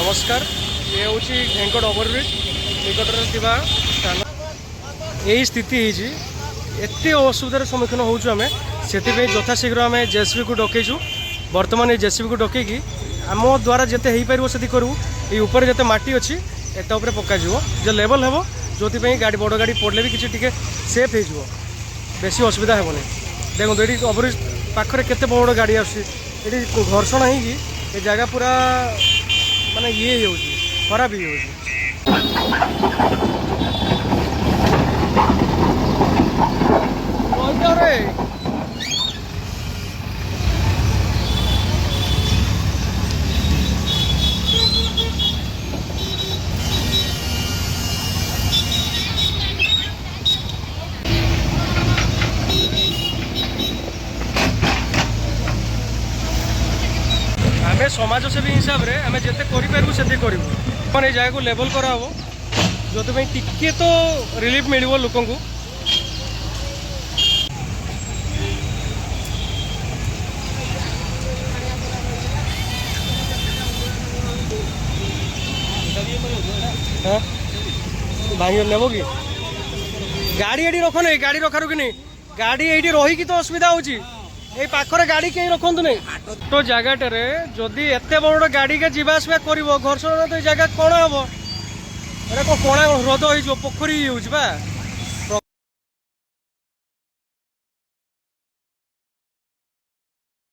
नमस्कार ये हूँ हेंकट ओवरब्रिज निकट स्थान यही स्थिति एत असुविधार सम्मुखीन होचु आम से यथाशीघ्र आम जेसीबी को डकईचु बर्तमान ये जेसीबी को डकईकि आम द्वारा जिते हो पार से करूँ ये ऊपर जिते माटी अच्छी एटा उपर पक जो लेवल हे जो गाड़ी बड़ गाड़ी पड़े भी किसी सेफ हो बेसी असुविधा हेनी देखो ये ओवरब्रिज पाखे केते बड़ गाड़ी आसी घर्षण हो जगह पूरा माने ये खराब ही आम समाजसेवी हिसाब से आम जिते करूँ से करूँ ये जगह को लेवल कराव जो टिके तो रिलीफ मिल लोक को भाई नेब कि गाड़ी ये रख नहीं गाड़ी रखा रुकी नहीं गाड़ी ये रही तो असुविधा हो पाखरे गाड़ी कहीं रखु नहीं तो जगह जदि एत बड़ गाड़ी के जावास कर घर्षण तो जगह कौन हम कौन हृद हो पोखरी हो